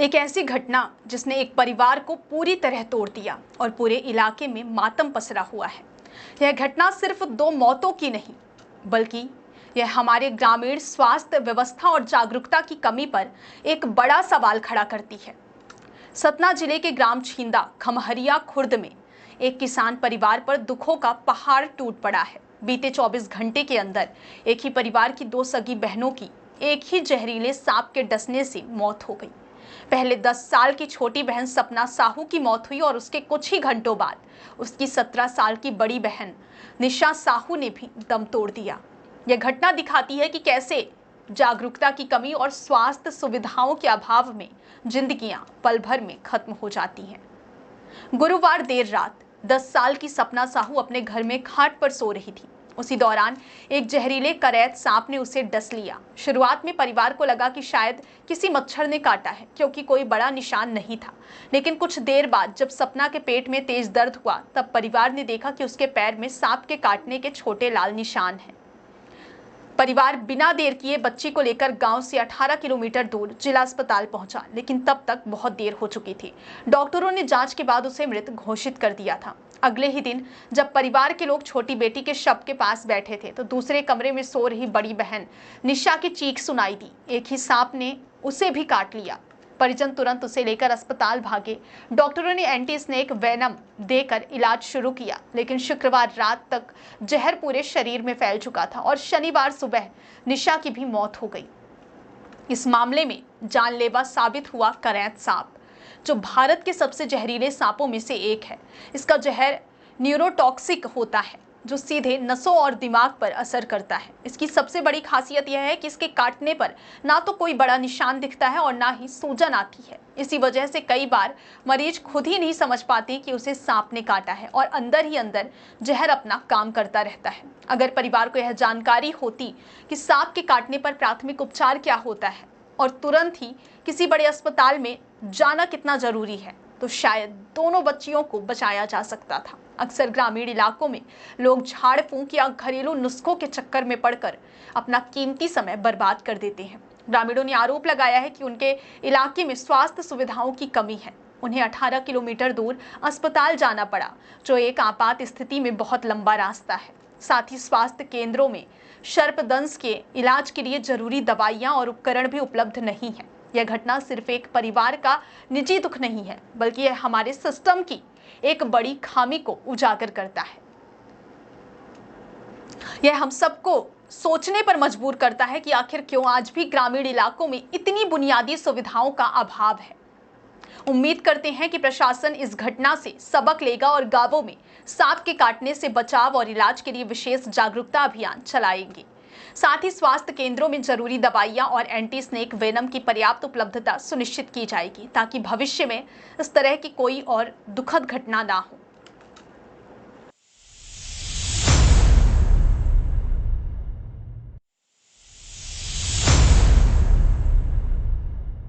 एक ऐसी घटना जिसने एक परिवार को पूरी तरह तोड़ दिया और पूरे इलाके में मातम पसरा हुआ है। यह घटना सिर्फ दो मौतों की नहीं, बल्कि यह हमारे ग्रामीण स्वास्थ्य व्यवस्था और जागरूकता की कमी पर एक बड़ा सवाल खड़ा करती है। सतना जिले के ग्राम छींदा खमहरिया खुर्द में एक किसान परिवार पर दुखों का पहाड़ टूट पड़ा है। बीते 24 घंटे के अंदर एक ही परिवार की दो सगी बहनों की एक ही जहरीले सांप के डसने से मौत हो गई। पहले 10 साल की छोटी बहन सपना साहू की मौत हुई और उसके कुछ ही घंटों बाद उसकी 17 साल की बड़ी बहन निशा साहू ने भी दम तोड़ दिया। यह घटना दिखाती है कि कैसे जागरूकता की कमी और स्वास्थ्य सुविधाओं के अभाव में जिंदगियां पल भर में खत्म हो जाती हैं। गुरुवार देर रात 10 साल की सपना साहू अपने घर में खाट पर सो रही थी। उसी दौरान एक जहरीले करैत सांप ने उसे डस लिया। शुरुआत में परिवार को लगा कि शायद किसी मच्छर ने काटा है, क्योंकि कोई बड़ा निशान नहीं था। लेकिन कुछ देर बाद जब सपना के पेट में तेज दर्द हुआ, तब परिवार ने देखा कि उसके पैर में सांप के काटने के छोटे लाल निशान हैं। परिवार बिना देर किए बच्ची को लेकर गांव से 18 किलोमीटर दूर जिला अस्पताल पहुंचा, लेकिन तब तक बहुत देर हो चुकी थी। डॉक्टरों ने जांच के बाद उसे मृत घोषित कर दिया था। अगले ही दिन जब परिवार के लोग छोटी बेटी के शव के पास बैठे थे, तो दूसरे कमरे में सो रही बड़ी बहन निशा की चीख सुनाई दी। एक ही सांप ने उसे भी काट लिया। परिजन तुरंत उसे लेकर अस्पताल भागे। डॉक्टरों ने एंटी स्नेक वेनम देकर इलाज शुरू किया, लेकिन शुक्रवार रात तक जहर पूरे शरीर में फैल चुका था और शनिवार सुबह निशा की भी मौत हो गई। इस मामले में जानलेवा साबित हुआ करैत सांप, जो भारत के सबसे जहरीले सांपों में से एक है। इसका जहर न्यूरोटॉक्सिक होता है, जो सीधे नसों और दिमाग पर असर करता है। इसकी सबसे बड़ी खासियत यह है कि इसके काटने पर ना तो कोई बड़ा निशान दिखता है और ना ही सूजन आती है। इसी वजह से कई बार मरीज खुद ही नहीं समझ पाते कि उसे सांप ने काटा है और अंदर ही अंदर जहर अपना काम करता रहता है। अगर परिवार को यह जानकारी होती कि सांप के काटने पर प्राथमिक उपचार क्या होता है और तुरंत ही किसी बड़े अस्पताल में जाना कितना जरूरी है, तो शायद दोनों बच्चियों को बचाया जा सकता था। अक्सर ग्रामीण इलाकों में लोग झाड़ फूंक या घरेलू नुस्खों के चक्कर में पड़कर अपना कीमती समय बर्बाद कर देते हैं। ग्रामीणों ने आरोप लगाया है कि उनके इलाके में स्वास्थ्य सुविधाओं की कमी है। उन्हें 18 किलोमीटर दूर अस्पताल जाना पड़ा, जो एक आपात स्थिति में बहुत लंबा रास्ता है। साथ ही स्वास्थ्य केंद्रों में सर्पदंश के इलाज के लिए जरूरी दवाइयां और उपकरण भी उपलब्ध नहीं है। यह घटना सिर्फ एक परिवार का निजी दुख नहीं है, बल्कि यह हमारे सिस्टम की एक बड़ी खामी को उजागर करता है। यह हम सबको सोचने पर मजबूर करता है कि आखिर क्यों आज भी ग्रामीण इलाकों में इतनी बुनियादी सुविधाओं का अभाव है। उम्मीद करते हैं कि प्रशासन इस घटना से सबक लेगा और गांवों में सांप के काटने से बचाव और इलाज के लिए विशेष जागरूकता अभियान चलाएंगे। साथ ही स्वास्थ्य केंद्रों में जरूरी दवाइयां और एंटी स्नेक वेनम की पर्याप्त उपलब्धता सुनिश्चित की जाएगी, ताकि भविष्य में इस तरह की कोई और दुखद घटना ना हो।